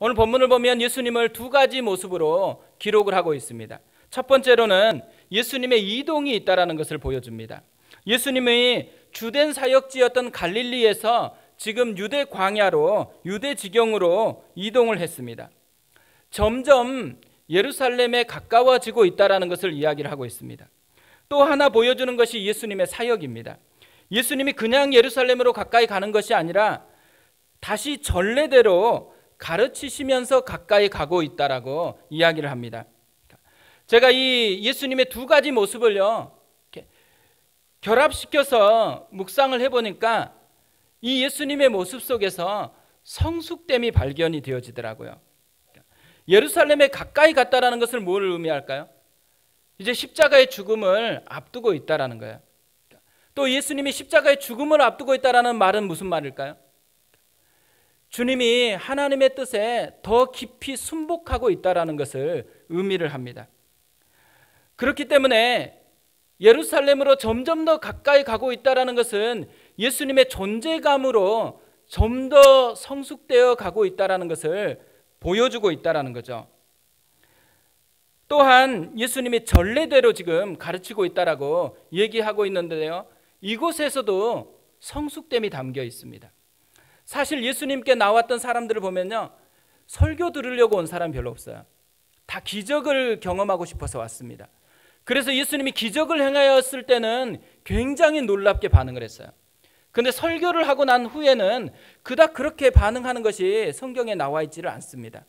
오늘 본문을 보면 예수님을 두 가지 모습으로 기록을 하고 있습니다. 첫 번째로는 예수님의 이동이 있다는 것을 보여줍니다. 예수님이 주된 사역지였던 갈릴리에서 지금 유대 광야로, 유대 지경으로 이동을 했습니다. 점점 예루살렘에 가까워지고 있다는 것을 이야기를 하고 있습니다. 또 하나 보여주는 것이 예수님의 사역입니다. 예수님이 그냥 예루살렘으로 가까이 가는 것이 아니라 다시 전례대로 가르치시면서 가까이 가고 있다라고 이야기를 합니다. 제가 이 예수님의 두 가지 모습을요, 이렇게 결합시켜서 묵상을 해보니까 이 예수님의 모습 속에서 성숙됨이 발견이 되어지더라고요. 예루살렘에 가까이 갔다라는 것을 뭘 의미할까요? 이제 십자가의 죽음을 앞두고 있다라는 거예요. 또 예수님이 십자가의 죽음을 앞두고 있다라는 말은 무슨 말일까요? 주님이 하나님의 뜻에 더 깊이 순복하고 있다라는 것을 의미를 합니다. 그렇기 때문에 예루살렘으로 점점 더 가까이 가고 있다라는 것은 예수님의 존재감으로 좀 더 성숙되어 가고 있다라는 것을 보여주고 있다라는 거죠. 또한 예수님이 전례대로 지금 가르치고 있다라고 얘기하고 있는데요, 이곳에서도 성숙됨이 담겨 있습니다. 사실 예수님께 나왔던 사람들을 보면요, 설교 들으려고 온 사람 별로 없어요. 다 기적을 경험하고 싶어서 왔습니다. 그래서 예수님이 기적을 행하였을 때는 굉장히 놀랍게 반응을 했어요. 근데 설교를 하고 난 후에는 그닥 그렇게 반응하는 것이 성경에 나와 있지를 않습니다.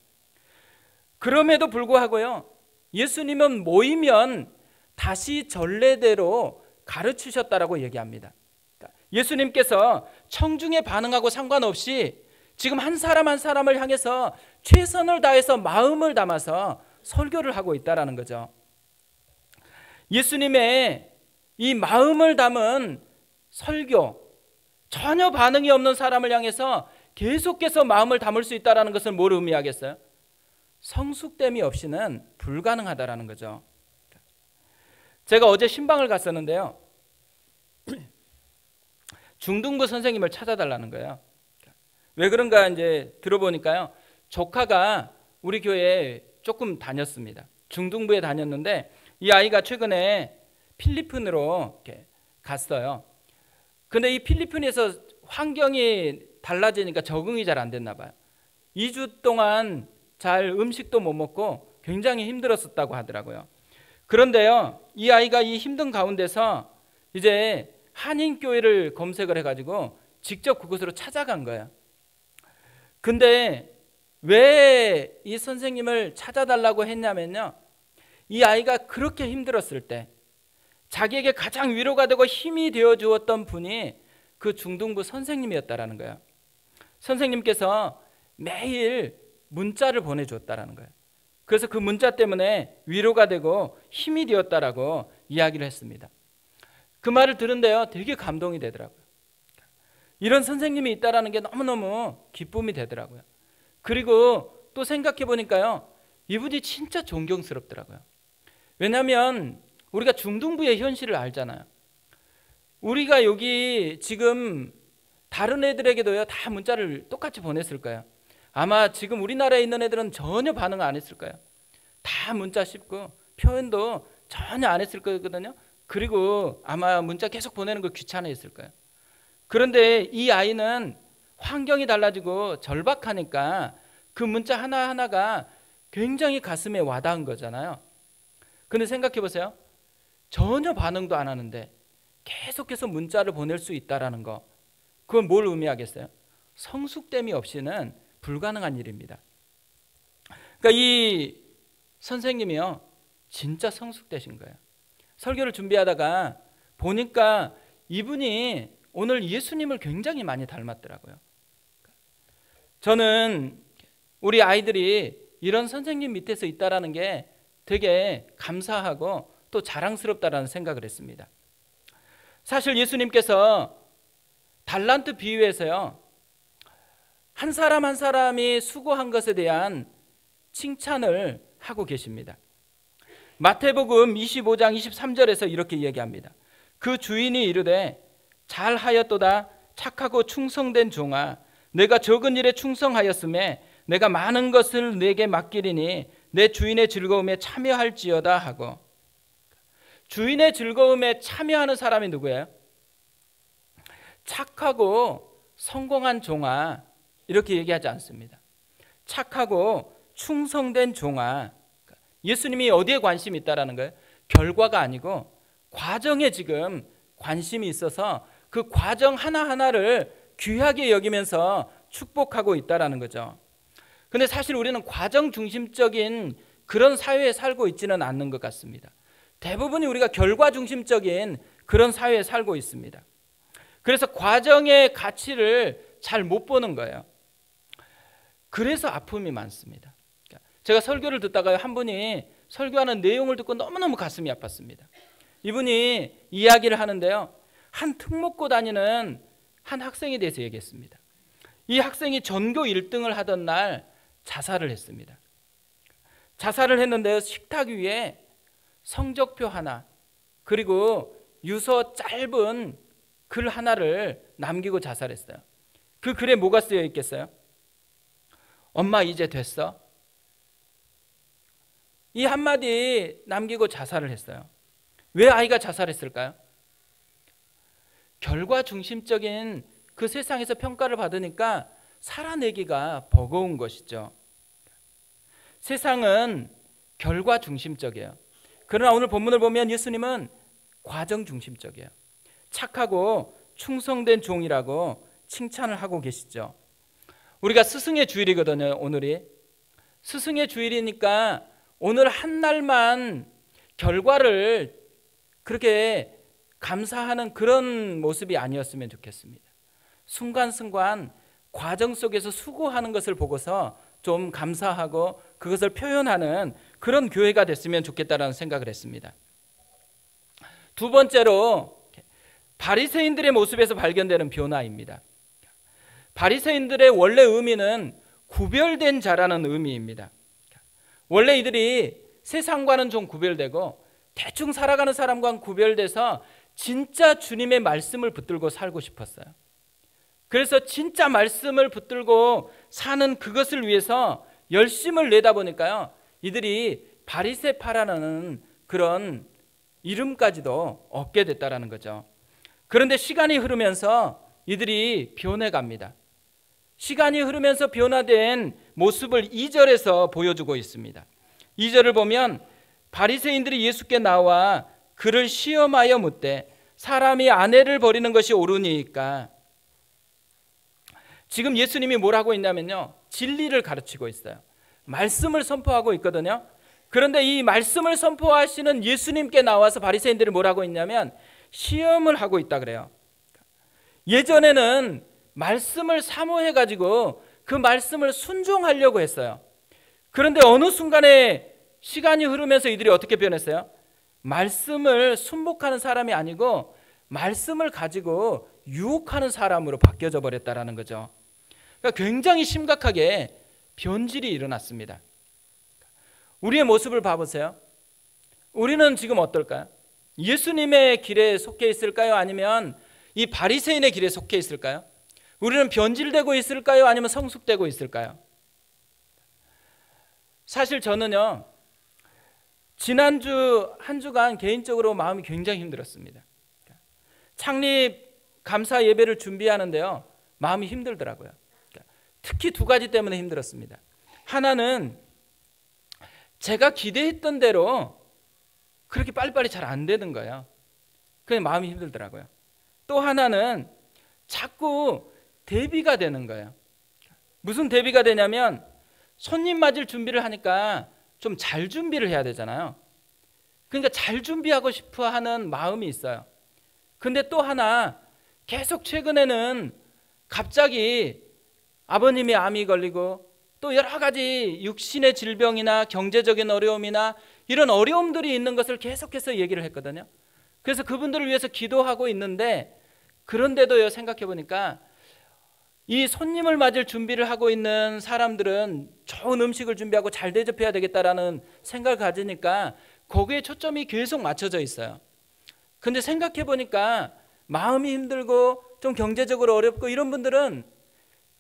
그럼에도 불구하고요, 예수님은 모이면 다시 전례대로 가르치셨다라고 얘기합니다. 예수님께서 청중에 반응하고 상관없이 지금 한 사람 한 사람을 향해서 최선을 다해서 마음을 담아서 설교를 하고 있다라는 거죠. 예수님의 이 마음을 담은 설교, 전혀 반응이 없는 사람을 향해서 계속해서 마음을 담을 수 있다는 것은 뭘 의미하겠어요? 성숙됨이 없이는 불가능하다라는 거죠. 제가 어제 신방을 갔었는데요, 중등부 선생님을 찾아달라는 거예요. 왜 그런가 이제 들어보니까요, 조카가 우리 교회에 조금 다녔습니다. 중등부에 다녔는데 이 아이가 최근에 필리핀으로 이렇게 갔어요. 근데 이 필리핀에서 환경이 달라지니까 적응이 잘 안 됐나 봐요. 2주 동안 잘 음식도 못 먹고 굉장히 힘들었었다고 하더라고요. 그런데요, 이 아이가 이 힘든 가운데서 이제 한인교회를 검색을 해가지고 직접 그곳으로 찾아간 거예요. 근데 왜 이 선생님을 찾아달라고 했냐면요, 이 아이가 그렇게 힘들었을 때 자기에게 가장 위로가 되고 힘이 되어 주었던 분이 그 중등부 선생님이었다라는 거예요. 선생님께서 매일 문자를 보내줬다라는 거예요. 그래서 그 문자 때문에 위로가 되고 힘이 되었다라고 이야기를 했습니다. 그 말을 들은데요, 되게 감동이 되더라고요. 이런 선생님이 있다라는 게 너무너무 기쁨이 되더라고요. 그리고 또 생각해 보니까요, 이분이 진짜 존경스럽더라고요. 왜냐하면 우리가 중등부의 현실을 알잖아요. 우리가 여기 지금 다른 애들에게도요, 다 문자를 똑같이 보냈을 거예요. 아마 지금 우리나라에 있는 애들은 전혀 반응 안 했을 거예요. 다 문자 씹고 표현도 전혀 안 했을 거거든요. 그리고 아마 문자 계속 보내는 걸 귀찮아했을 거예요. 그런데 이 아이는 환경이 달라지고 절박하니까 그 문자 하나하나가 굉장히 가슴에 와닿은 거잖아요. 근데 생각해 보세요. 전혀 반응도 안 하는데 계속해서 문자를 보낼 수 있다는 거, 그건 뭘 의미하겠어요? 성숙됨이 없이는 불가능한 일입니다. 그러니까 이 선생님이요, 진짜 성숙되신 거예요. 설교를 준비하다가 보니까 이분이 오늘 예수님을 굉장히 많이 닮았더라고요. 저는 우리 아이들이 이런 선생님 밑에서 있다라는 게 되게 감사하고 또 자랑스럽다라는 생각을 했습니다. 사실 예수님께서 달란트 비유에서요, 한 사람 한 사람이 수고한 것에 대한 칭찬을 하고 계십니다. 마태복음 25장 23절에서 이렇게 얘기합니다. 그 주인이 이르되 잘하였도다 착하고 충성된 종아, 내가 적은 일에 충성하였음에 내가 많은 것을 내게 맡기리니 내 주인의 즐거움에 참여할지어다 하고, 주인의 즐거움에 참여하는 사람이 누구예요? 착하고 성공한 종아, 이렇게 얘기하지 않습니다. 착하고 충성된 종아. 예수님이 어디에 관심이 있다라는 거예요? 결과가 아니고 과정에 지금 관심이 있어서 그 과정 하나하나를 귀하게 여기면서 축복하고 있다라는 거죠. 근데 사실 우리는 과정 중심적인 그런 사회에 살고 있지는 않는 것 같습니다. 대부분이 우리가 결과 중심적인 그런 사회에 살고 있습니다. 그래서 과정의 가치를 잘 못 보는 거예요. 그래서 아픔이 많습니다. 제가 설교를 듣다가 한 분이 설교하는 내용을 듣고 너무너무 가슴이 아팠습니다. 이분이 이야기를 하는데요, 한 특목고 다니는 한 학생에 대해서 얘기했습니다. 이 학생이 전교 1등을 하던 날 자살을 했습니다. 자살을 했는데요, 식탁 위에 성적표 하나, 그리고 유서 짧은 글 하나를 남기고 자살했어요. 그 글에 뭐가 쓰여 있겠어요? 엄마 이제 됐어? 이 한마디 남기고 자살을 했어요. 왜 아이가 자살했을까요? 결과 중심적인 그 세상에서 평가를 받으니까 살아내기가 버거운 것이죠. 세상은 결과 중심적이에요. 그러나 오늘 본문을 보면 예수님은 과정 중심적이에요. 착하고 충성된 종이라고 칭찬을 하고 계시죠. 우리가 스승의 주일이거든요, 오늘이. 스승의 주일이니까 오늘 한 날만 결과를 그렇게 감사하는 그런 모습이 아니었으면 좋겠습니다. 순간순간 과정 속에서 수고하는 것을 보고서 좀 감사하고 그것을 표현하는 그런 교회가 됐으면 좋겠다라는 생각을 했습니다. 두 번째로 바리새인들의 모습에서 발견되는 변화입니다. 바리새인들의 원래 의미는 구별된 자라는 의미입니다. 원래 이들이 세상과는 좀 구별되고 대충 살아가는 사람과는 구별돼서 진짜 주님의 말씀을 붙들고 살고 싶었어요. 그래서 진짜 말씀을 붙들고 사는 그것을 위해서 열심을 내다 보니까요, 이들이 바리새파라는 그런 이름까지도 얻게 됐다라는 거죠. 그런데 시간이 흐르면서 이들이 변해갑니다. 시간이 흐르면서 변화된 모습을 2절에서 보여주고 있습니다. 2절을 보면 바리새인들이 예수께 나와 그를 시험하여 묻되 사람이 아내를 버리는 것이 옳으니까. 지금 예수님이 뭘 하고 있냐면요, 진리를 가르치고 있어요. 말씀을 선포하고 있거든요. 그런데 이 말씀을 선포하시는 예수님께 나와서 바리새인들이 뭘 하고 있냐면 시험을 하고 있다 그래요. 예전에는 말씀을 사모해 가지고 그 말씀을 순종하려고 했어요. 그런데 어느 순간에 시간이 흐르면서 이들이 어떻게 변했어요? 말씀을 순복하는 사람이 아니고 말씀을 가지고 유혹하는 사람으로 바뀌어져 버렸다라는 거죠. 그러니까 굉장히 심각하게 변질이 일어났습니다. 우리의 모습을 봐보세요. 우리는 지금 어떨까요? 예수님의 길에 속해 있을까요? 아니면 이 바리새인의 길에 속해 있을까요? 우리는 변질되고 있을까요? 아니면 성숙되고 있을까요? 사실 저는요, 지난주 한 주간 개인적으로 마음이 굉장히 힘들었습니다. 창립 감사 예배를 준비하는데요, 마음이 힘들더라고요. 특히 두 가지 때문에 힘들었습니다. 하나는 제가 기대했던 대로 그렇게 빨리빨리 잘 안 되는 거예요. 그냥 마음이 힘들더라고요. 또 하나는 자꾸 대비가 되는 거예요. 무슨 대비가 되냐면 손님 맞을 준비를 하니까 좀 잘 준비를 해야 되잖아요. 그러니까 잘 준비하고 싶어 하는 마음이 있어요. 근데 또 하나, 계속 최근에는 갑자기 아버님이 암이 걸리고 또 여러 가지 육신의 질병이나 경제적인 어려움이나 이런 어려움들이 있는 것을 계속해서 얘기를 했거든요. 그래서 그분들을 위해서 기도하고 있는데, 그런데도요, 생각해 보니까 이 손님을 맞을 준비를 하고 있는 사람들은 좋은 음식을 준비하고 잘 대접해야 되겠다라는 생각을 가지니까 거기에 초점이 계속 맞춰져 있어요. 근데 생각해 보니까 마음이 힘들고 좀 경제적으로 어렵고 이런 분들은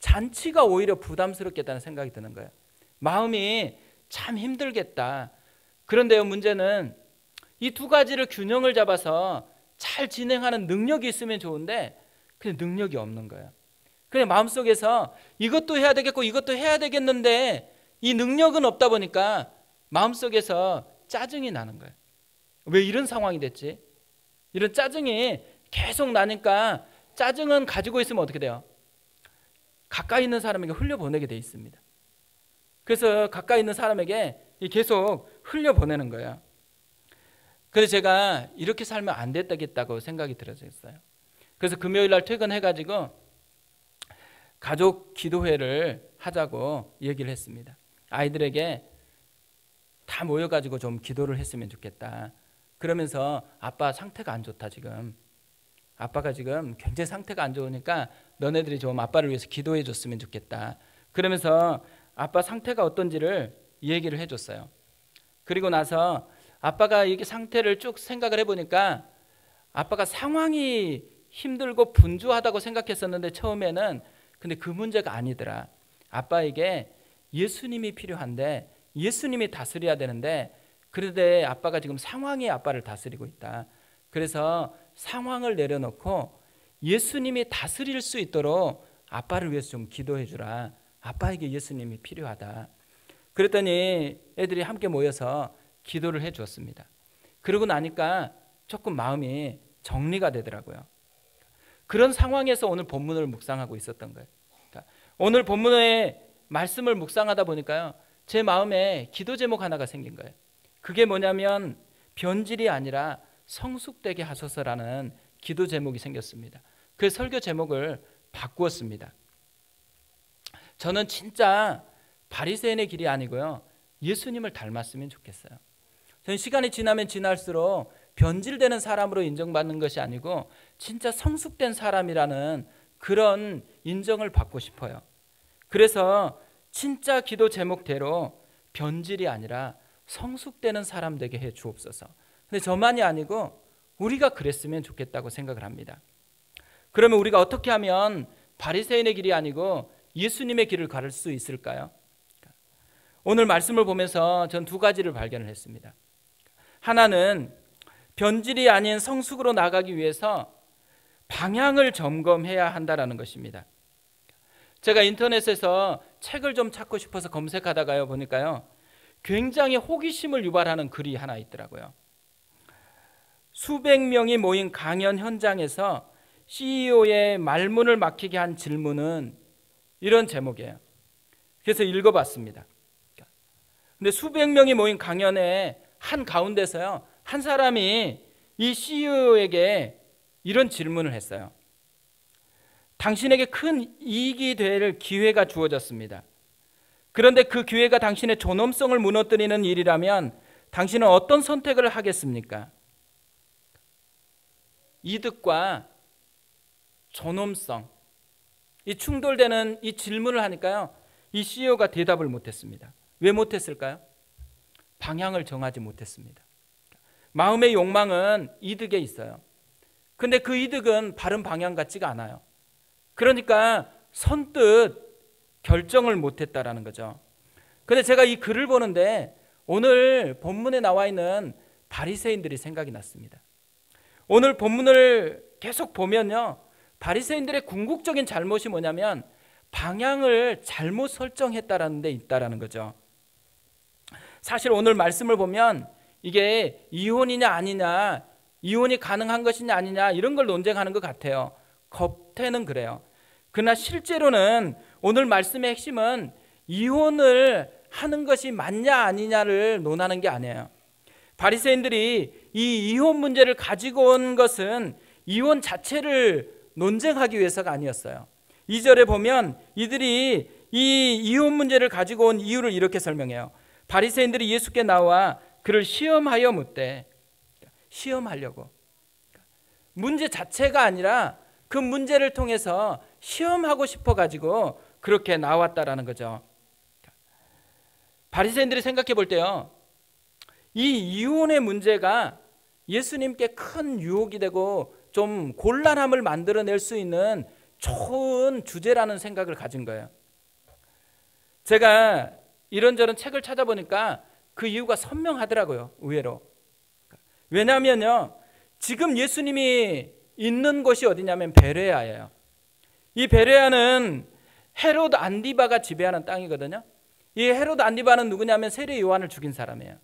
잔치가 오히려 부담스럽겠다는 생각이 드는 거예요. 마음이 참 힘들겠다. 그런데요, 문제는 이 두 가지를 균형을 잡아서 잘 진행하는 능력이 있으면 좋은데 그냥 능력이 없는 거예요. 그냥 마음속에서 이것도 해야 되겠고 이것도 해야 되겠는데 이 능력은 없다 보니까 마음속에서 짜증이 나는 거예요. 왜 이런 상황이 됐지? 이런 짜증이 계속 나니까 짜증은 가지고 있으면 어떻게 돼요? 가까이 있는 사람에게 흘려보내게 돼 있습니다. 그래서 가까이 있는 사람에게 계속 흘려보내는 거예요. 그래서 제가 이렇게 살면 안 되겠다고 생각이 들었어요. 그래서 금요일 날 퇴근해가지고 가족 기도회를 하자고 얘기를 했습니다. 아이들에게 다 모여가지고 좀 기도를 했으면 좋겠다. 그러면서 아빠 상태가 안 좋다 지금. 아빠가 지금 굉장히 상태가 안 좋으니까 너네들이 좀 아빠를 위해서 기도해 줬으면 좋겠다. 그러면서 아빠 상태가 어떤지를 얘기를 해줬어요. 그리고 나서 아빠가 이렇게 상태를 쭉 생각을 해보니까 아빠가 상황이 힘들고 분주하다고 생각했었는데 처음에는 근데 그 문제가 아니더라. 아빠에게 예수님이 필요한데 예수님이 다스려야 되는데 그런데 아빠가 지금 상황이 아빠를 다스리고 있다. 그래서 상황을 내려놓고 예수님이 다스릴 수 있도록 아빠를 위해서 좀 기도해 주라. 아빠에게 예수님이 필요하다. 그랬더니 애들이 함께 모여서 기도를 해 주었습니다. 그러고 나니까 조금 마음이 정리가 되더라고요. 그런 상황에서 오늘 본문을 묵상하고 있었던 거예요. 그러니까 오늘 본문의 말씀을 묵상하다 보니까요, 제 마음에 기도 제목 하나가 생긴 거예요. 그게 뭐냐면 변질이 아니라 성숙되게 하소서라는 기도 제목이 생겼습니다. 그 설교 제목을 바꾸었습니다. 저는 진짜 바리새인의 길이 아니고요, 예수님을 닮았으면 좋겠어요. 저는 시간이 지나면 지날수록 변질되는 사람으로 인정받는 것이 아니고 진짜 성숙된 사람이라는 그런 인정을 받고 싶어요. 그래서 진짜 기도 제목대로 변질이 아니라 성숙되는 사람 되게 해 주옵소서. 근데 저만이 아니고 우리가 그랬으면 좋겠다고 생각을 합니다. 그러면 우리가 어떻게 하면 바리새인의 길이 아니고 예수님의 길을 걸을 수 있을까요? 오늘 말씀을 보면서 전 두 가지를 발견을 했습니다. 하나는 변질이 아닌 성숙으로 나가기 위해서 방향을 점검해야 한다는 것입니다. 제가 인터넷에서 책을 좀 찾고 싶어서 검색하다가요 보니까요, 굉장히 호기심을 유발하는 글이 하나 있더라고요. 수백 명이 모인 강연 현장에서 CEO의 말문을 막히게 한 질문은 이런 제목이에요. 그래서 읽어봤습니다. 근데 수백 명이 모인 강연의 한 가운데서요, 한 사람이 이 CEO에게 이런 질문을 했어요. 당신에게 큰 이익이 될 기회가 주어졌습니다. 그런데 그 기회가 당신의 존엄성을 무너뜨리는 일이라면 당신은 어떤 선택을 하겠습니까? 이득과 존엄성, 이 충돌되는 이 질문을 하니까요, 이 CEO가 대답을 못했습니다. 왜 못했을까요? 방향을 정하지 못했습니다. 마음의 욕망은 이득에 있어요. 근데 그 이득은 바른 방향 같지가 않아요. 그러니까 선뜻 결정을 못했다라는 거죠. 근데 제가 이 글을 보는데 오늘 본문에 나와 있는 바리새인들이 생각이 났습니다. 오늘 본문을 계속 보면요, 바리새인들의 궁극적인 잘못이 뭐냐면 방향을 잘못 설정했다라는 데 있다라는 거죠. 사실 오늘 말씀을 보면 이게 이혼이냐 아니냐, 이혼이 가능한 것이냐 아니냐 이런 걸 논쟁하는 것 같아요. 겉에는 그래요. 그러나 실제로는 오늘 말씀의 핵심은 이혼을 하는 것이 맞냐 아니냐를 논하는 게 아니에요. 바리새인들이 이 이혼 문제를 가지고 온 것은 이혼 자체를 논쟁하기 위해서가 아니었어요. 2절에 보면 이들이 이 이혼 문제를 가지고 온 이유를 이렇게 설명해요. 바리새인들이 예수께 나와 그를 시험하여 묻되, 시험하려고, 문제 자체가 아니라 그 문제를 통해서 시험하고 싶어 가지고 그렇게 나왔다라는 거죠. 바리새인들이 생각해 볼 때요, 이 이혼의 문제가 예수님께 큰 유혹이 되고 좀 곤란함을 만들어낼 수 있는 좋은 주제라는 생각을 가진 거예요. 제가 이런저런 책을 찾아보니까 그 이유가 선명하더라고요. 의외로. 왜냐하면요, 지금 예수님이 있는 곳이 어디냐면 베레아예요. 이 베레아는 헤롯 안디바가 지배하는 땅이거든요. 이 헤롯 안디바는 누구냐면 세례 요한을 죽인 사람이에요.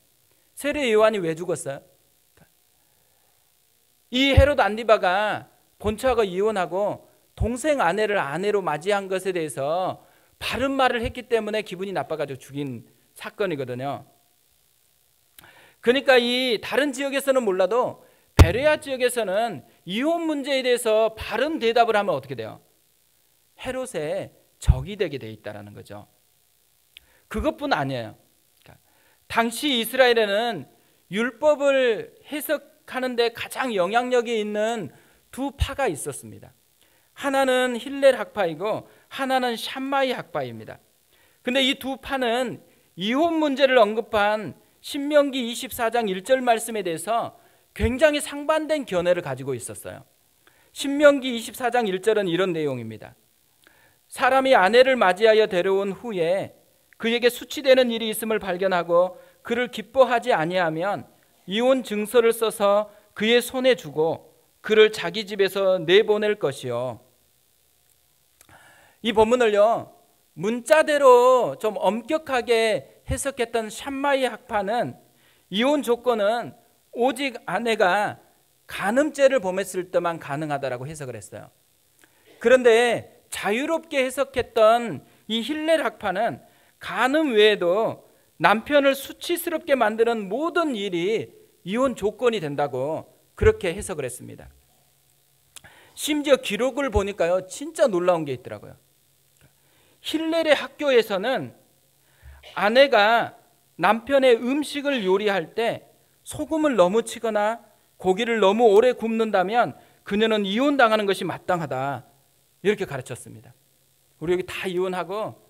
세례 요한이 왜 죽었어요? 이 헤롯 안디바가 본처하고 이혼하고 동생 아내를 아내로 맞이한 것에 대해서 바른 말을 했기 때문에 기분이 나빠가지고 죽인 사건이거든요. 그러니까 이 다른 지역에서는 몰라도 베레아 지역에서는 이혼 문제에 대해서 바른 대답을 하면 어떻게 돼요? 헤롯의 적이 되게 돼 있다는 거죠. 그것뿐 아니에요. 당시 이스라엘에는 율법을 해석하는 데 가장 영향력이 있는 두 파가 있었습니다. 하나는 힐렐 학파이고 하나는 샴마이 학파입니다. 근데 이 두 파는 이혼 문제를 언급한 신명기 24장 1절 말씀에 대해서 굉장히 상반된 견해를 가지고 있었어요. 신명기 24장 1절은 이런 내용입니다. 사람이 아내를 맞이하여 데려온 후에 그에게 수치되는 일이 있음을 발견하고 그를 기뻐하지 아니하면 이혼 증서를 써서 그의 손에 주고 그를 자기 집에서 내보낼 것이요. 이 본문을요, 문자대로 좀 엄격하게 해석했던 샴마이 학파는 이혼 조건은 오직 아내가 간음죄를 범했을 때만 가능하다라고 해석을 했어요. 그런데 자유롭게 해석했던 이 힐렐 학파는 간음 외에도 남편을 수치스럽게 만드는 모든 일이 이혼 조건이 된다고 그렇게 해석을 했습니다. 심지어 기록을 보니까요, 진짜 놀라운 게 있더라고요. 힐렐의 학교에서는 아내가 남편의 음식을 요리할 때 소금을 너무 치거나 고기를 너무 오래 굽는다면 그녀는 이혼당하는 것이 마땅하다, 이렇게 가르쳤습니다. 우리 여기 다 이혼하고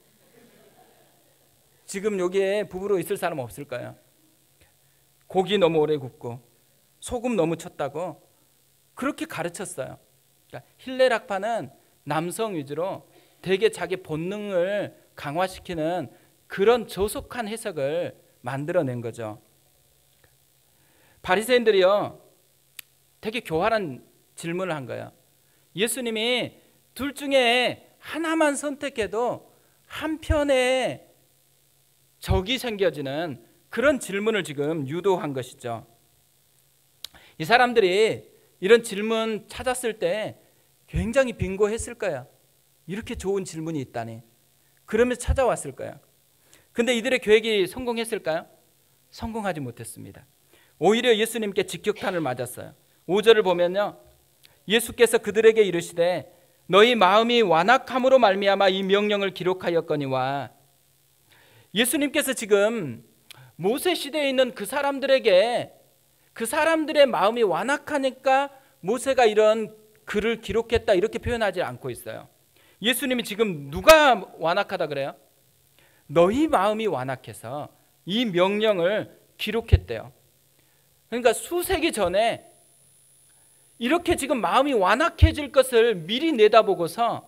지금 여기에 부부로 있을 사람 없을까요? 고기 너무 오래 굽고 소금 너무 쳤다고 그렇게 가르쳤어요. 그러니까 힐렐 학파는 남성 위주로 되게 자기 본능을 강화시키는 그런 조속한 해석을 만들어낸 거죠. 바리새인들이요, 되게 교활한 질문을 한 거예요. 예수님이 둘 중에 하나만 선택해도 한편에 적이 생겨지는 그런 질문을 지금 유도한 것이죠. 이 사람들이 이런 질문 찾았을 때 굉장히 빈고했을 거예요. 이렇게 좋은 질문이 있다니. 그러면서 찾아왔을 거예요. 근데 이들의 계획이 성공했을까요? 성공하지 못했습니다. 오히려 예수님께 직격탄을 맞았어요. 5절을 보면요, 예수께서 그들에게 이르시되 너희 마음이 완악함으로 말미암아 이 명령을 기록하였거니와. 예수님께서 지금 모세 시대에 있는 그 사람들에게, 그 사람들의 마음이 완악하니까 모세가 이런 글을 기록했다, 이렇게 표현하지 않고 있어요. 예수님이 지금 누가 완악하다 그래요? 너희 마음이 완악해서 이 명령을 기록했대요. 그러니까 수세기 전에 이렇게 지금 마음이 완악해질 것을 미리 내다보고서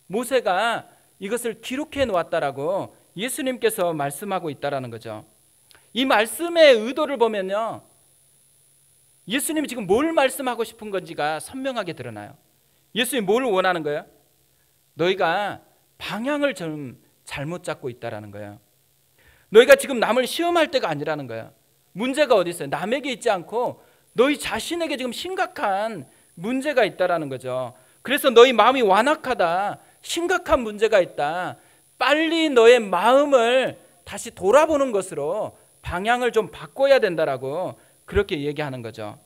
모세가 이것을 기록해 놓았다라고 예수님께서 말씀하고 있다라는 거죠. 이 말씀의 의도를 보면요, 예수님이 지금 뭘 말씀하고 싶은 건지가 선명하게 드러나요. 예수님이 뭘 원하는 거예요? 너희가 방향을 좀 잘못 잡고 있다라는 거예요. 너희가 지금 남을 시험할 때가 아니라는 거예요. 문제가 어디 있어요? 남에게 있지 않고 너희 자신에게 지금 심각한 문제가 있다라는 거죠. 그래서 너희 마음이 완악하다, 심각한 문제가 있다, 빨리 너의 마음을 다시 돌아보는 것으로 방향을 좀 바꿔야 된다라고 그렇게 얘기하는 거죠.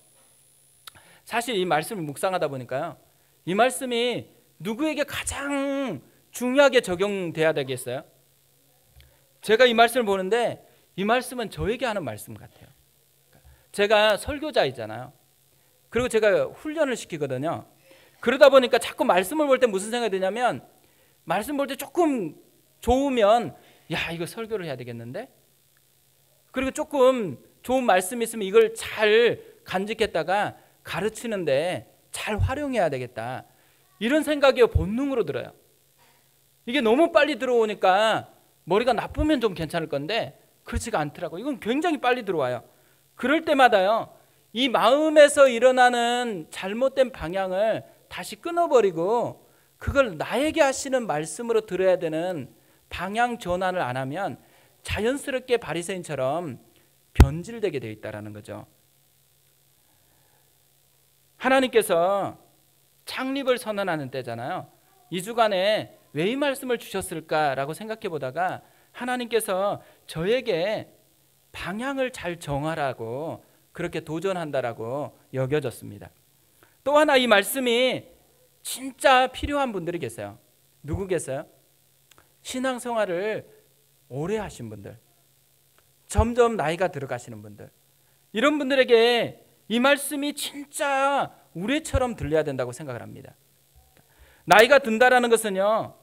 사실 이 말씀을 묵상하다 보니까요, 이 말씀이 누구에게 가장 중요하게 적용돼야 되겠어요? 제가 이 말씀을 보는데 이 말씀은 저에게 하는 말씀 같아요. 제가 설교자이잖아요. 그리고 제가 훈련을 시키거든요. 그러다 보니까 자꾸 말씀을 볼 때 무슨 생각이 드냐면, 말씀 볼 때 조금 좋으면 야, 이거 설교를 해야 되겠는데? 그리고 조금 좋은 말씀이 있으면 이걸 잘 간직했다가 가르치는데 잘 활용해야 되겠다. 이런 생각이 본능으로 들어요. 이게 너무 빨리 들어오니까 머리가 나쁘면 좀 괜찮을 건데 그렇지가 않더라고요. 이건 굉장히 빨리 들어와요. 그럴 때마다요, 이 마음에서 일어나는 잘못된 방향을 다시 끊어버리고 그걸 나에게 하시는 말씀으로 들어야 되는 방향 전환을 안 하면 자연스럽게 바리새인처럼 변질되게 되어 있다는 거죠. 하나님께서 창립을 선언하는 때잖아요. 이 주간에 왜 이 말씀을 주셨을까라고 생각해 보다가 하나님께서 저에게 방향을 잘 정하라고 그렇게 도전한다라고 여겨졌습니다. 또 하나 이 말씀이 진짜 필요한 분들이 계세요. 누구 계세요? 신앙생활을 오래 하신 분들, 점점 나이가 들어가시는 분들, 이런 분들에게 이 말씀이 진짜 우레처럼 들려야 된다고 생각을 합니다. 나이가 든다라는 것은요,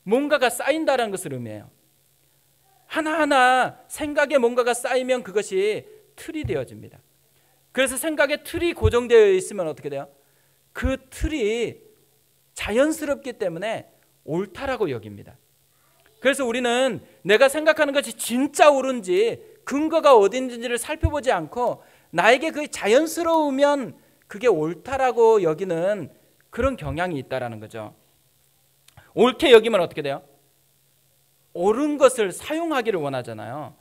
뭔가가 쌓인다라는 것을 의미해요. 하나하나 생각에 뭔가가 쌓이면 그것이 틀이 되어집니다. 그래서 생각에 틀이 고정되어 있으면 어떻게 돼요? 그 틀이 자연스럽기 때문에 옳다라고 여깁니다. 그래서 우리는 내가 생각하는 것이 진짜 옳은지 근거가 어딘지를 살펴보지 않고 나에게 그게 자연스러우면 그게 옳다라고 여기는 그런 경향이 있다라는 거죠. 옳게 여기면 어떻게 돼요? 옳은 것을 사용하기를 원하잖아요.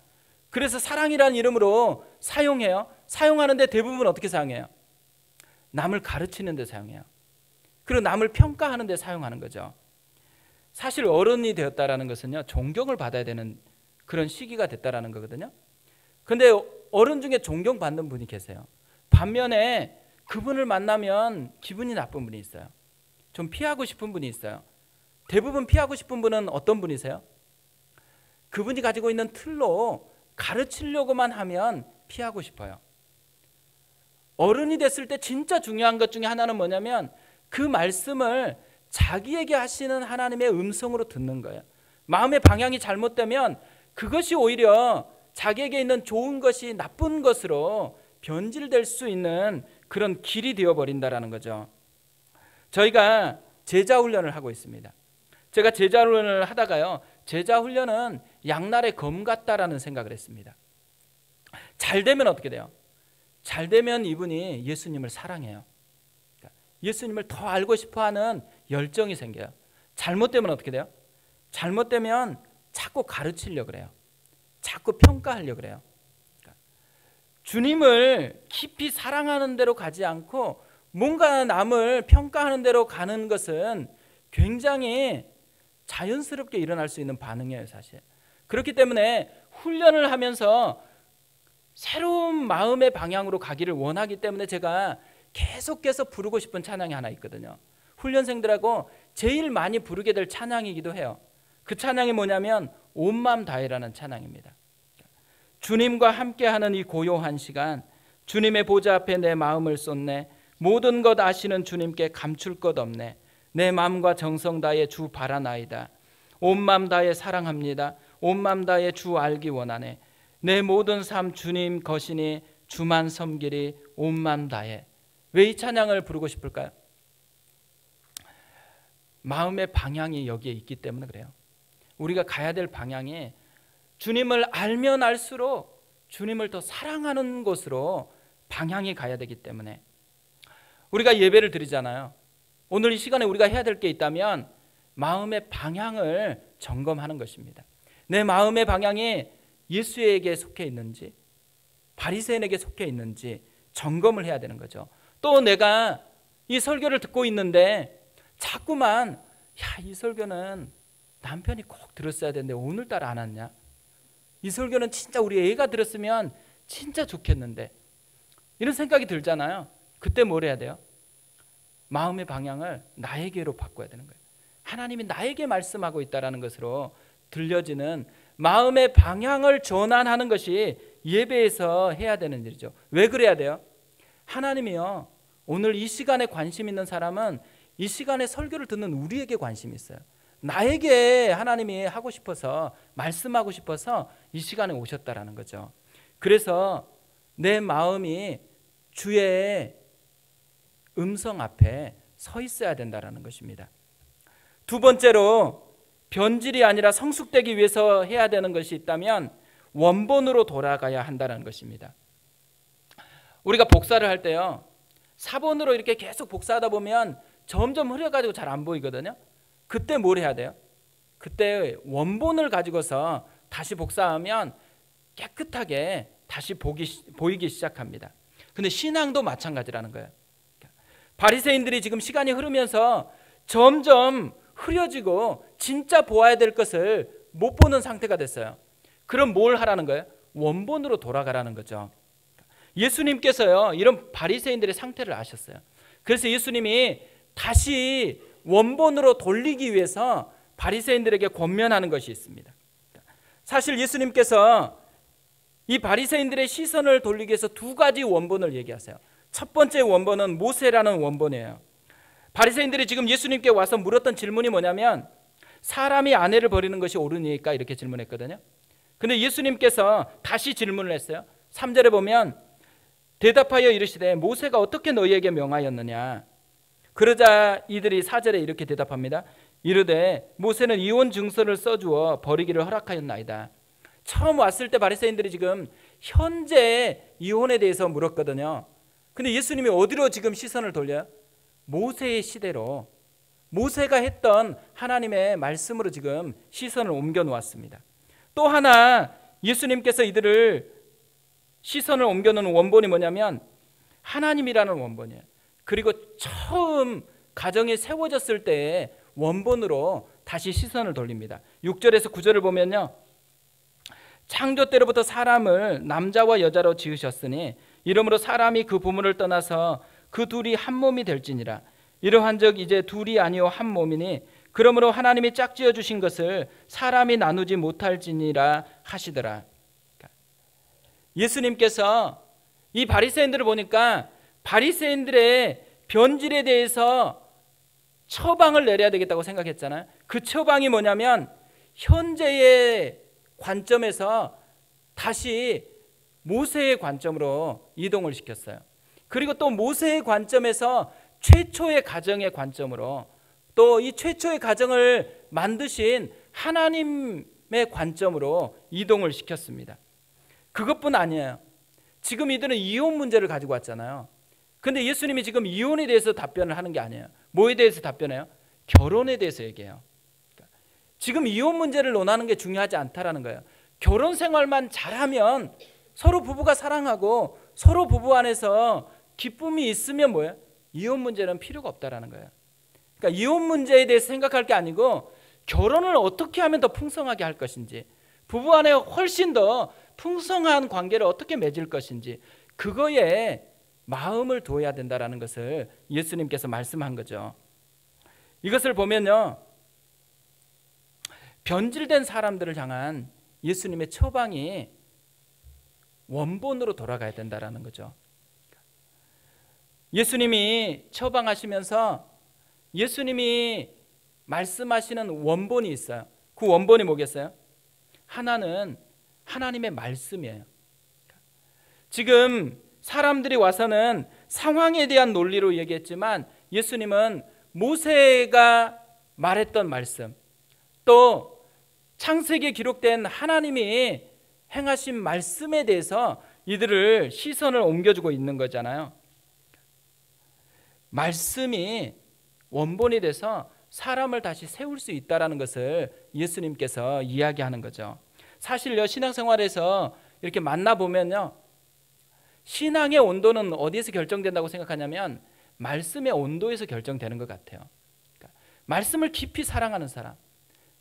그래서 사랑이라는 이름으로 사용해요. 사용하는데 대부분 어떻게 사용해요? 남을 가르치는 데 사용해요. 그리고 남을 평가하는 데 사용하는 거죠. 사실 어른이 되었다라는 것은요, 존경을 받아야 되는 그런 시기가 됐다라는 거거든요. 근데 어른 중에 존경받는 분이 계세요. 반면에 그분을 만나면 기분이 나쁜 분이 있어요. 좀 피하고 싶은 분이 있어요. 대부분 피하고 싶은 분은 어떤 분이세요? 그분이 가지고 있는 틀로 가르치려고만 하면 피하고 싶어요. 어른이 됐을 때 진짜 중요한 것 중에 하나는 뭐냐면 그 말씀을 자기에게 하시는 하나님의 음성으로 듣는 거예요. 마음의 방향이 잘못되면 그것이 오히려 자기에게 있는 좋은 것이 나쁜 것으로 변질될 수 있는 그런 길이 되어버린다라는 거죠. 저희가 제자훈련을 하고 있습니다. 제가 제자훈련을 하다가요, 제자훈련은 양날의 검 같다라는 생각을 했습니다. 잘 되면 어떻게 돼요? 잘 되면 이분이 예수님을 사랑해요. 예수님을 더 알고 싶어하는 열정이 생겨요. 잘못되면 어떻게 돼요? 잘못되면 자꾸 가르치려고 그래요. 자꾸 평가하려고 그래요. 주님을 깊이 사랑하는 대로 가지 않고 뭔가 남을 평가하는 대로 가는 것은 굉장히 자연스럽게 일어날 수 있는 반응이에요, 사실. 그렇기 때문에 훈련을 하면서 새로운 마음의 방향으로 가기를 원하기 때문에 제가 계속해서 부르고 싶은 찬양이 하나 있거든요. 훈련생들하고 제일 많이 부르게 될 찬양이기도 해요. 그 찬양이 뭐냐면 온 마음 다해라는 찬양입니다. 주님과 함께하는 이 고요한 시간, 주님의 보좌 앞에 내 마음을 쏟네. 모든 것 아시는 주님께 감출 것 없네. 내 마음과 정성 다해 주 바라나이다. 온 마음 다해 사랑합니다. 온 마음 다해 주 알기 원하네. 내 모든 삶 주님 것이니 주만 섬기리 온 마음 다해. 왜 이 찬양을 부르고 싶을까요? 마음의 방향이 여기에 있기 때문에 그래요. 우리가 가야 될 방향이 주님을 알면 알수록 주님을 더 사랑하는 곳으로 방향이 가야 되기 때문에 우리가 예배를 드리잖아요. 오늘 이 시간에 우리가 해야 될 게 있다면 마음의 방향을 점검하는 것입니다. 내 마음의 방향이 예수에게 속해 있는지 바리새인에게 속해 있는지 점검을 해야 되는 거죠. 또 내가 이 설교를 듣고 있는데 자꾸만 이 설교는 남편이 꼭 들었어야 되는데 오늘따라 안 왔냐? 이 설교는 진짜 우리 애가 들었으면 진짜 좋겠는데 이런 생각이 들잖아요. 그때 뭘 해야 돼요? 마음의 방향을 나에게로 바꿔야 되는 거예요. 하나님이 나에게 말씀하고 있다는 것으로 들려지는 마음의 방향을 전환하는 것이 예배에서 해야 되는 일이죠. 왜 그래야 돼요? 하나님이요, 오늘 이 시간에 관심 있는 사람은 이 시간에 설교를 듣는 우리에게 관심이 있어요. 나에게 하나님이 하고 싶어서 말씀하고 싶어서 이 시간에 오셨다라는 거죠. 그래서 내 마음이 주의 음성 앞에 서 있어야 된다는 것입니다. 두 번째로 변질이 아니라 성숙되기 위해서 해야 되는 것이 있다면 원본으로 돌아가야 한다는 것입니다. 우리가 복사를 할 때요, 사본으로 이렇게 계속 복사하다 보면 점점 흐려가지고 잘 안 보이거든요. 그때 뭘 해야 돼요? 그때 원본을 가지고서 다시 복사하면 깨끗하게 다시 보이기 시작합니다. 근데 신앙도 마찬가지라는 거예요. 바리새인들이 지금 시간이 흐르면서 점점 흐려지고 진짜 보아야 될 것을 못 보는 상태가 됐어요. 그럼 뭘 하라는 거예요? 원본으로 돌아가라는 거죠. 예수님께서요, 이런 바리새인들의 상태를 아셨어요. 그래서 예수님이 다시 원본으로 돌리기 위해서 바리새인들에게 권면하는 것이 있습니다. 사실 예수님께서 이 바리새인들의 시선을 돌리기 위해서 두 가지 원본을 얘기하세요. 첫 번째 원본은 모세라는 원본이에요. 바리새인들이 지금 예수님께 와서 물었던 질문이 뭐냐면, 사람이 아내를 버리는 것이 옳으니까, 이렇게 질문했거든요. 근데 예수님께서 다시 질문을 했어요. 3절에 보면 대답하여 이르시되 모세가 어떻게 너희에게 명하였느냐. 그러자 이들이 4절에 이렇게 대답합니다. 이르되 모세는 이혼 증서를 써주어 버리기를 허락하였나이다. 처음 왔을 때 바리새인들이 지금 현재 이혼에 대해서 물었거든요. 근데 예수님이 어디로 지금 시선을 돌려요? 모세의 시대로, 모세가 했던 하나님의 말씀으로 지금 시선을 옮겨 놓았습니다. 또 하나 예수님께서 이들을 시선을 옮겨 놓는 원본이 뭐냐면 하나님이라는 원본이에요. 그리고 처음 가정이 세워졌을 때의 원본으로 다시 시선을 돌립니다. 6절에서 9절을 보면요, 창조 때로부터 사람을 남자와 여자로 지으셨으니 이러므로 사람이 그 부모를 떠나서 그 둘이 한 몸이 될지니라. 이러한즉 이제 둘이 아니요 한 몸이니 그러므로 하나님이 짝지어 주신 것을 사람이 나누지 못할지니라 하시더라. 예수님께서 이 바리새인들을 보니까 바리새인들의 변질에 대해서 처방을 내려야 되겠다고 생각했잖아요. 그 처방이 뭐냐면 현재의 관점에서 다시 모세의 관점으로 이동을 시켰어요. 그리고 또 모세의 관점에서 최초의 가정의 관점으로, 또 이 최초의 가정을 만드신 하나님의 관점으로 이동을 시켰습니다. 그것뿐 아니에요. 지금 이들은 이혼 문제를 가지고 왔잖아요. 근데 예수님이 지금 이혼에 대해서 답변을 하는 게 아니에요. 뭐에 대해서 답변해요? 결혼에 대해서 얘기해요. 지금 이혼 문제를 논하는 게 중요하지 않다라는 거예요. 결혼 생활만 잘하면, 서로 부부가 사랑하고 서로 부부 안에서 기쁨이 있으면 뭐예요? 이혼 문제는 필요가 없다라는 거예요. 그러니까 이혼 문제에 대해서 생각할 게 아니고 결혼을 어떻게 하면 더 풍성하게 할 것인지, 부부 안에 훨씬 더 풍성한 관계를 어떻게 맺을 것인지, 그거에 마음을 두어야 된다라는 것을 예수님께서 말씀한 거죠. 이것을 보면요, 변질된 사람들을 향한 예수님의 처방이 원본으로 돌아가야 된다라는 거죠. 예수님이 처방하시면서 예수님이 말씀하시는 원본이 있어요. 그 원본이 뭐겠어요? 하나는 하나님의 말씀이에요. 지금 사람들이 와서는 상황에 대한 논리로 얘기했지만 예수님은 모세가 말했던 말씀, 또 창세기에 기록된 하나님이 행하신 말씀에 대해서 이들을 시선을 옮겨주고 있는 거잖아요. 말씀이 원본이 돼서 사람을 다시 세울 수 있다는 것을 예수님께서 이야기하는 거죠. 사실요, 신앙생활에서 이렇게 만나보면요, 신앙의 온도는 어디에서 결정된다고 생각하냐면 말씀의 온도에서 결정되는 것 같아요. 그러니까 말씀을 깊이 사랑하는 사람,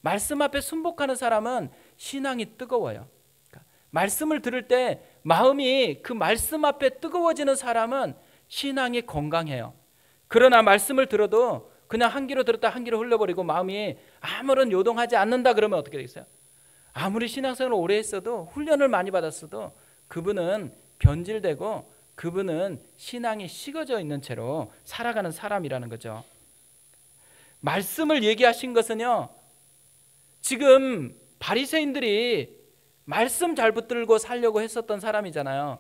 말씀 앞에 순복하는 사람은 신앙이 뜨거워요. 그러니까 말씀을 들을 때 마음이 그 말씀 앞에 뜨거워지는 사람은 신앙이 건강해요. 그러나 말씀을 들어도 그냥 한 귀로 들었다 한 귀로 흘러버리고 마음이 아무런 요동하지 않는다 그러면 어떻게 되겠어요? 아무리 신앙생활을 오래 했어도, 훈련을 많이 받았어도 그분은 변질되고 그분은 신앙이 식어져 있는 채로 살아가는 사람이라는 거죠. 말씀을 얘기하신 것은요, 지금 바리새인들이 말씀 잘 붙들고 살려고 했었던 사람이잖아요.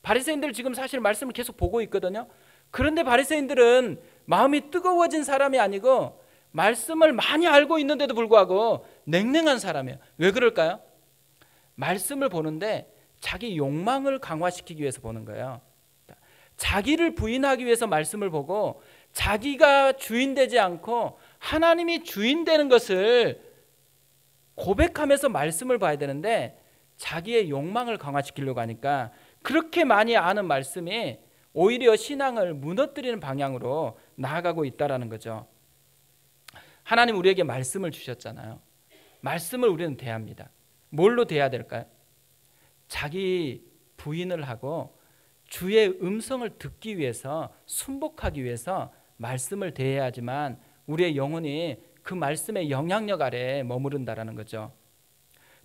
바리새인들 지금 사실 말씀을 계속 보고 있거든요. 그런데 바리새인들은 마음이 뜨거워진 사람이 아니고 말씀을 많이 알고 있는데도 불구하고 냉랭한 사람이에요. 왜 그럴까요? 말씀을 보는데 자기 욕망을 강화시키기 위해서 보는 거예요. 자기를 부인하기 위해서 말씀을 보고 자기가 주인 되지 않고 하나님이 주인 되는 것을 고백하면서 말씀을 봐야 되는데 자기의 욕망을 강화시키려고 하니까 그렇게 많이 아는 말씀이 오히려 신앙을 무너뜨리는 방향으로 나아가고 있다는 거죠. 하나님 우리에게 말씀을 주셨잖아요. 말씀을 우리는 대합니다. 뭘로 대해야 될까요? 자기 부인을 하고 주의 음성을 듣기 위해서 순복하기 위해서 말씀을 대해야지만 우리의 영혼이 그 말씀의 영향력 아래에 머무른다라는 거죠.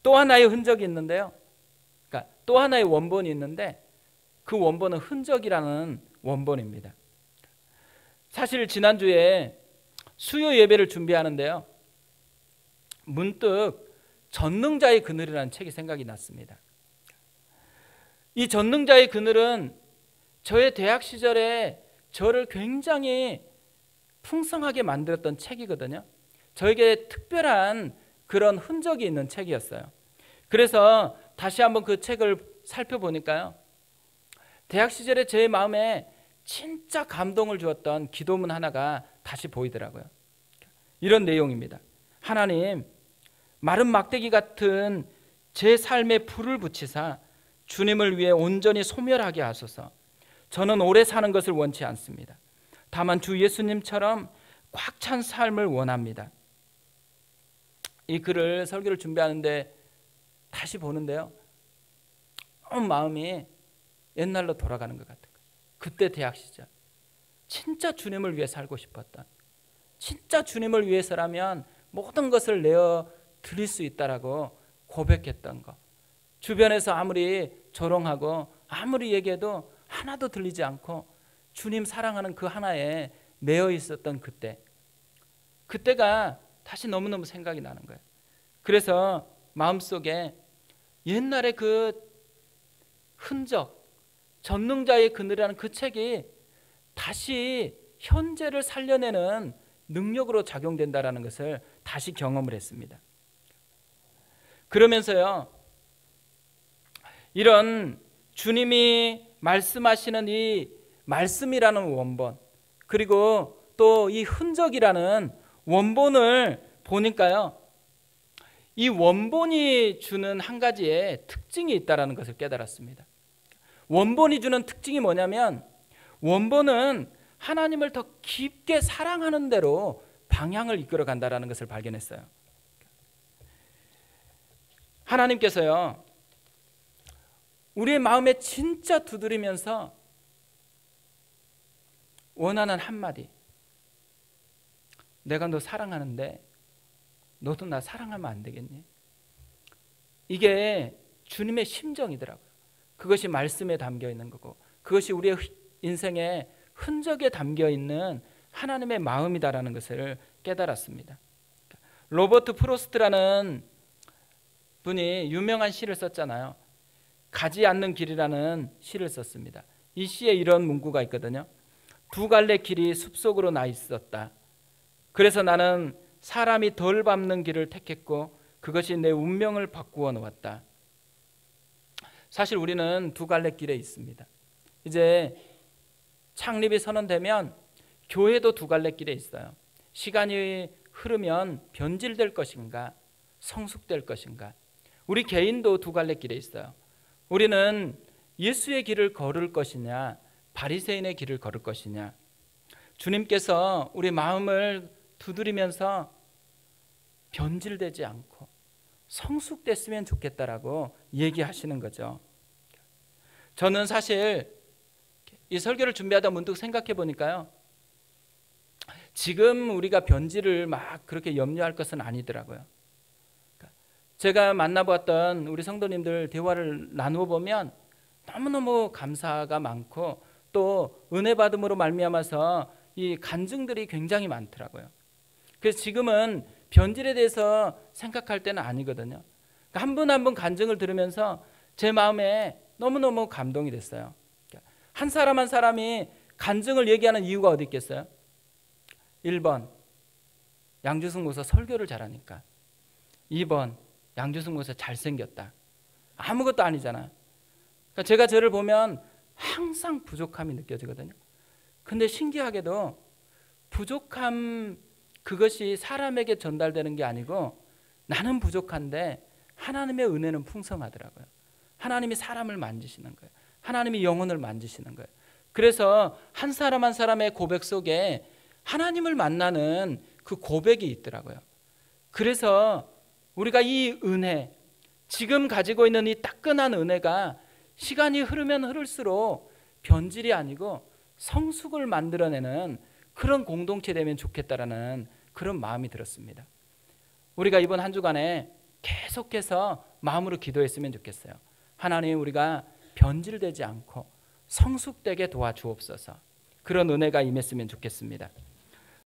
또 하나의 흔적이 있는데요. 그러니까 또 하나의 원본이 있는데 그 원본은 흔적이라는 원본입니다. 사실 지난주에 수요 예배를 준비하는데요. 문득 전능자의 그늘이라는 책이 생각이 났습니다. 이 전능자의 그늘은 저의 대학 시절에 저를 굉장히 풍성하게 만들었던 책이거든요. 저에게 특별한 그런 흔적이 있는 책이었어요. 그래서 다시 한번 그 책을 살펴보니까요. 대학 시절에 제 마음에 진짜 감동을 주었던 기도문 하나가 다시 보이더라고요. 이런 내용입니다. 하나님, 마른 막대기 같은 제 삶에 불을 붙이사 주님을 위해 온전히 소멸하게 하소서. 저는 오래 사는 것을 원치 않습니다. 다만 주 예수님처럼 꽉 찬 삶을 원합니다. 이 글을 설교를 준비하는데 다시 보는데요. 마음이 옛날로 돌아가는 것 같은 거예요. 그때 대학 시절 진짜 주님을 위해 살고 싶었던, 진짜 주님을 위해서라면 모든 것을 내어 드릴 수 있다라고 고백했던 거. 주변에서 아무리 조롱하고 아무리 얘기해도 하나도 들리지 않고 주님 사랑하는 그 하나에 매여 있었던 그때가 다시 너무너무 생각이 나는 거예요. 그래서 마음속에 옛날에 그 흔적, 전능자의 그늘이라는 그 책이 다시 현재를 살려내는 능력으로 작용된다라는 것을 다시 경험을 했습니다. 그러면서요, 이런 주님이 말씀하시는 이 말씀이라는 원본, 그리고 또 이 흔적이라는 원본을 보니까요, 이 원본이 주는 한 가지의 특징이 있다는 것을 깨달았습니다. 원본이 주는 특징이 뭐냐면 원본은 하나님을 더 깊게 사랑하는 대로 방향을 이끌어 간다는 것을 발견했어요. 하나님께서요, 우리의 마음에 진짜 두드리면서 원하는 한마디, 내가 너 사랑하는데 너도 나 사랑하면 안 되겠니? 이게 주님의 심정이더라고요. 그것이 말씀에 담겨 있는 거고, 그것이 우리의 인생의 흔적에 담겨 있는 하나님의 마음이다라는 것을 깨달았습니다. 로버트 프로스트라는 분이 유명한 시를 썼잖아요. 가지 않는 길이라는 시를 썼습니다. 이 시에 이런 문구가 있거든요. 두 갈래 길이 숲속으로 나 있었다. 그래서 나는 사람이 덜 밟는 길을 택했고 그것이 내 운명을 바꾸어 놓았다. 사실 우리는 두 갈래 길에 있습니다. 이제 창립이 선언되면 교회도 두 갈래 길에 있어요. 시간이 흐르면 변질될 것인가, 성숙될 것인가. 우리 개인도 두 갈래 길에 있어요. 우리는 예수의 길을 걸을 것이냐, 바리새인의 길을 걸을 것이냐. 주님께서 우리 마음을 두드리면서 변질되지 않고 성숙됐으면 좋겠다라고 얘기하시는 거죠. 저는 사실 이 설교를 준비하다 문득 생각해 보니까요, 지금 우리가 변질을 막 그렇게 염려할 것은 아니더라고요. 제가 만나보았던 우리 성도님들 대화를 나누어 보면 너무너무 감사가 많고 또 은혜 받음으로 말미암아서 이 간증들이 굉장히 많더라고요. 그래서 지금은 변질에 대해서 생각할 때는 아니거든요. 한 분 한 분 간증을 들으면서 제 마음에 너무너무 감동이 됐어요. 한 사람 한 사람이 간증을 얘기하는 이유가 어디 있겠어요? 1번 양주승 목사 설교를 잘하니까, 2번 양주승 목사 잘생겼다. 아무것도 아니잖아. 그러니까 제가 저를 보면 항상 부족함이 느껴지거든요. 근데 신기하게도 부족함 그것이 사람에게 전달되는 게 아니고 나는 부족한데 하나님의 은혜는 풍성하더라고요. 하나님이 사람을 만지시는 거예요. 하나님이 영혼을 만지시는 거예요. 그래서 한 사람 한 사람의 고백 속에 하나님을 만나는 그 고백이 있더라고요. 그래서 우리가 이 은혜, 지금 가지고 있는 이 따끈한 은혜가 시간이 흐르면 흐를수록 변질이 아니고 성숙을 만들어내는 그런 공동체 되면 좋겠다라는 그런 마음이 들었습니다. 우리가 이번 한 주간에 계속해서 마음으로 기도했으면 좋겠어요. 하나님, 우리가 변질되지 않고 성숙되게 도와주옵소서. 그런 은혜가 임했으면 좋겠습니다.